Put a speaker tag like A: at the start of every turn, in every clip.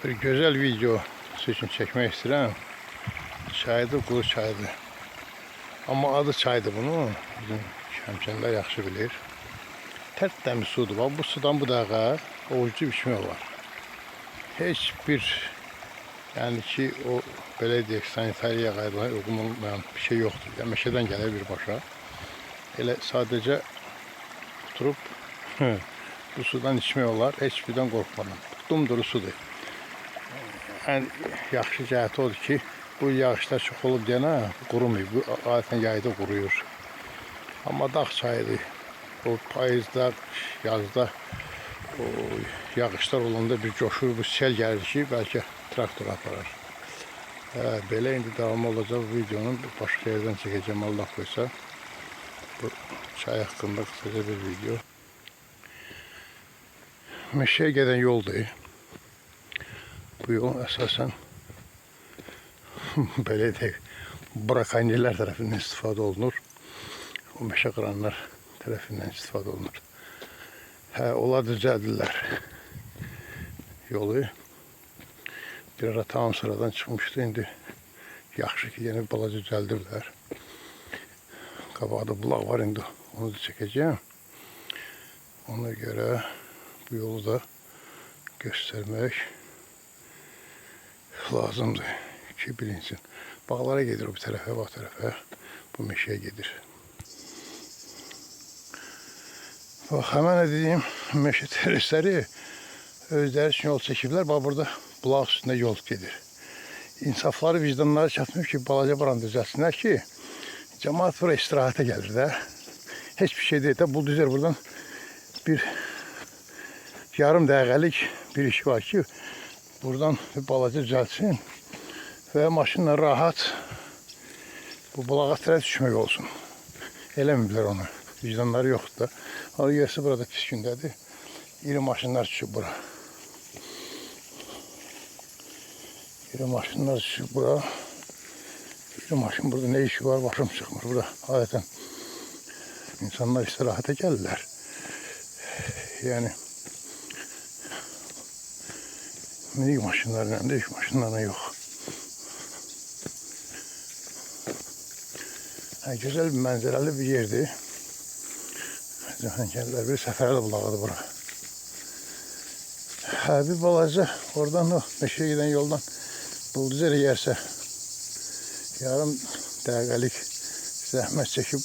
A: Bir güzel video için çekmek istedim. Çaydı, quru çaydı. Ama adı çaydı bunu. Bizim həmçənlər yaxşı bilir. Tərtəmiz sudur. Bax, bu sudan bu dağa ovucu biçmək olar. Heç bir, yani ki, o belə deyək, sanitariya qaydalarına uyğun olmayan bir şey yoxdur. Yəni, meşədən gəlir birbaşa. Elə sadəcə oturub bu sudan içmək olar. Heç birdən qorxmadan. Dumduru sudur. Yəni, yaxşı cəhəti odur ki, bu yağışlar çox olub deyənə qurumuyor. Bu adətən yayda quruyur. Amma dağ çayıdır. O payızda, yazda o yağışlar olanda bir coşur, bu sel gəlir ki, bəlkə traktor aparar. Belə indi davam olacaq bu videonun. Başqa yerdən çəkəcəm, Allah qoysa. Bu çay haqqında qısaca bir video. Meşəyə gedən yoldur. Bu yol əsasən belə deyək, brakonyerlər tərəfindən istifadə olunur. O meşə qıranlar tərəfindən istifadə olunur. Onlar düzəldirlər yolu. Bir ara tam sıradan çıxmışdı, indi yaxşı ki, yeni bir balaca düzəldirlər. Qabağda bulaq var, indi onu da çəkəcəm. Ona görə bu yolu da göstərmək lazımdır ki, bilinsin. Bağlara gedir o bir tərəfə, bu tərəfə, bu meşəyə gedir. Bax, həmən dediyim meşə teröristləri özləri üçün yol çəkiblər. Bax, burada bulaq üstündə yol gedir. İnsafları, vicdanları çatmıyor ki, balaca buranı düzəlsinlər ki, cəmaat buraya istirahətə gəlir də. Heç bir şey deyil də, buldozer buradan bir yarım dəqiqəlik bir işi var ki, buradan bir balaca düzəlsin və maşınla rahat bu bulağa tərəf düşmək olsun. Eləməyiblər onu. Vicdanları yoxdur da. Ama yerisi burada pis gündədir. İri maşınlar düşüb bura. İri maşınlar düşüb bura. İri maşın burada ne işi var, başım çıxmır. Burada adətən insanlar istirahətə gəlirlər. Yani minik maşınlarla, yük maşınlarla yox. Güzel bir mənzərəli bir yerdir. Cəhəngəllər bir səfərli bulağıdır bura. Bir balaca oradan o meşəyə gedən yoldan buldozer yersə yarım dəqiqəlik zəhmət çəkib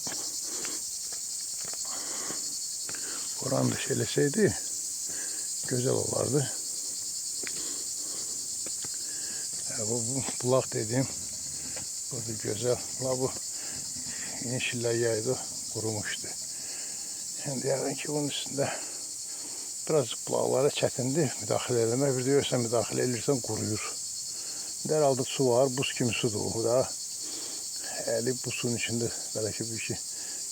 A: oranı da şeyləsəydi gözəl olardı. Bu bulaq dediğim burada güzel. Bu yeşiller yaydı, kurumuştu. Şimdi yarın ki bunun üstünde birazcık bulaqlara çətindir müdaxilə eləmək. Bir de görsən müdaxilə edirsən quruyur. Herhalde su var, buz kimi sudur. Bu da eli bu suyun içinde belki bir şey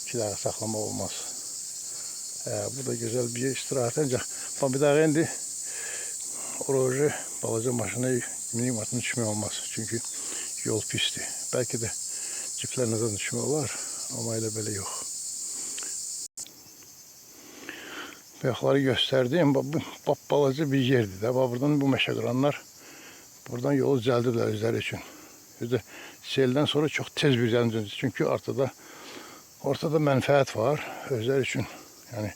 A: 2 dəqiqə saxlamaq olmaz. Bu da güzel bir istirahat. Ancaq bir daha indi oraya balaca maşına minik maşına düşmək olmaz. Çünkü yol pistir. Belki de ciplərlə düşmək olar, amma elə belə yox. Bayaqları göstərdim, bu balaca bir yerdir də. Buradan bu meşə qıranlar buradan yolu düzəldirlər özləri üçün. Özdə seldən sonra çox tez bir düzəldir. Çünki ortada mənfəət var özləri üçün. Yəni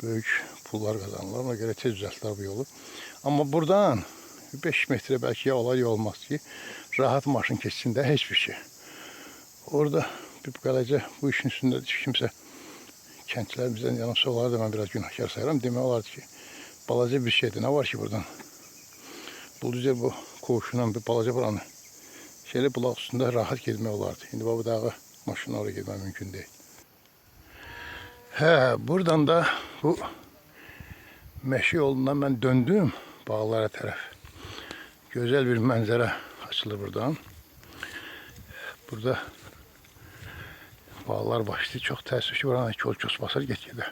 A: böyük pullar qazanırlar. Ona görə tez düzəltdilər bu yolu. Amma buradan 5 metre belki ya olar ya olmaz ki, rahat maşın keçsin də heç bir şey. Orada bir qalacaq bu işin üstündə kimsə kəndlərimizdən yanımsa olardı, mən biraz günahkar sayıram. Demək olardı ki, balaca bir şeydir. Nə var ki buradan? Buldozer bu koğuşundan bir balaca buranı şeylə bulaq üstündə rahat getmək olardı. İndi bu dağa maşınla oraya getmək mümkün deyil. Buradan da bu meşə yolundan mən döndüm bağlara tərəf. Güzel bir mənzərə açılır buradan. Burada bağlar başlayır. Çox təəssüf ki, buranın kol-kos basar get-gedə.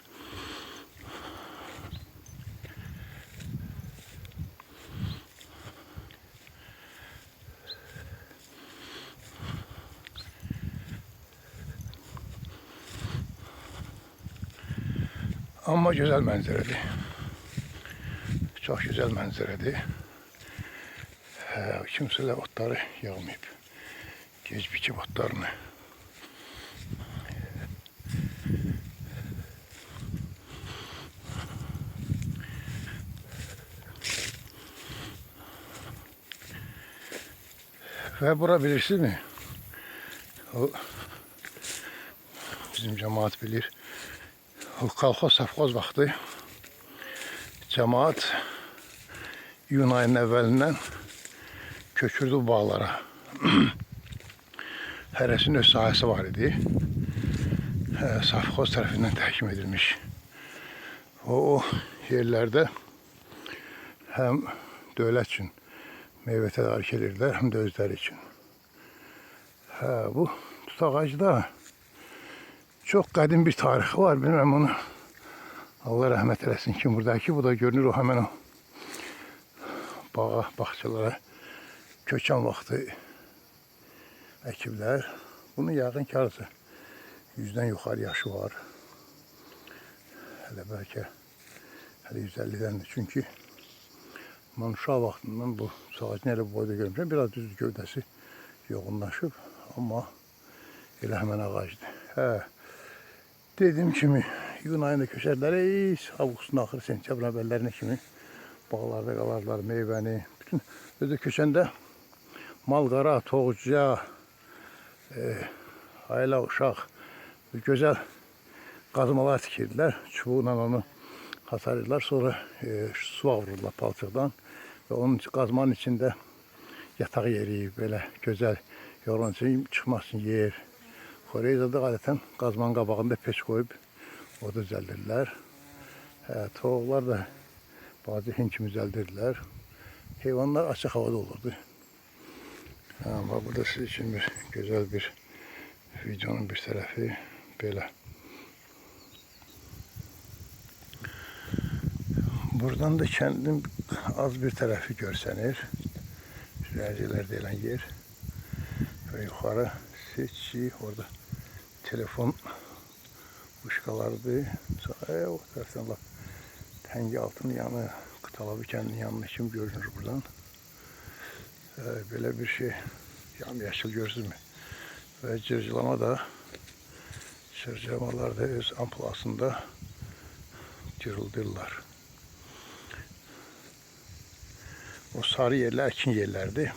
A: Amma gözəl mənzərədir. Çox gözəl mənzərədir. Kimseler otları yağmayıp. Geç biçip otlarını. Ve bura bilirsiniz mi? O bizim cemaat bilir. O kolxoz safxoz vaxtı cemaat iyun ayının əvvəlindən köçürdü bu bağlara. Hərəsinin öz sahəsi var idi. Safxoz tərəfindən təhkim edilmiş. O yerlərdə həm dövlət üçün meyvə tədarik edirlər, həm də özləri üçün. Bu tut ağacda çox qədim bir tarixi var. Bilməm onu Allah rəhmət eləsin ki, buradakı bu da görünür o həmən o bağa, bağçalara köçən vaxtı əkiblər. Bunun yəqin ki, arası 100-dən yuxarı yaşı var. Hələ bəlkə hələ 150-dəndir. Çünki mən uşaq vaxtından bu ağacını elə boyda görmüşəm. Biraz düz gövdəsi yoğunlaşıb, amma elə həmən ağacdır. Dediyim kimi, iyun ayında köçərlər, avqustun axırı, sentyabr əvvəllərinə kimi bağlarda qalarlar, meyvəni. Bütün özü köçəndə malqara, toğuca, ailə, uşaq gözəl qazmalar tikirdilər. Çubuqla onu hasarırlar. Sonra su vururlar palçıqdan və onun qazmanın içində yataq yeri, belə gözəl yorğan üçün çıxmaq üçün yer. Xoreyzada adətən qazmanın qabağında peç qoyub o da düzəldirlər. Toğuqlar da bazı hin kimi düzəldirlər. Heyvanlar açıq havada olurdu. Amma burada siz üçün bir gözəl bir videonun bir tərəfi belə. Buradan da kəndin az bir tərəfi görsənir. Rəzələr deyilən yer. Və yuxarı seçki, orada telefon uşqalardır. O tərəfdən təngi altının yanı, Qıtalavı kəndinin yanına kimi görünür buradan. Belə bir şey, yamyaşıl görürsünüzmü? Və cırcılama da, cırcılamalar da öz ampulasında cırıldırlar. O sarı yerlər əkin yerlərdir.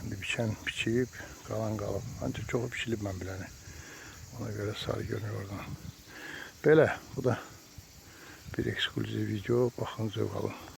A: İndi biçən biçib, qalan qalıb. Ancaq çoxu biçilib mən biləni. Ona görə sarı görünür oradan. Belə, bu da bir eksklüziv video. Baxın, zövq alın.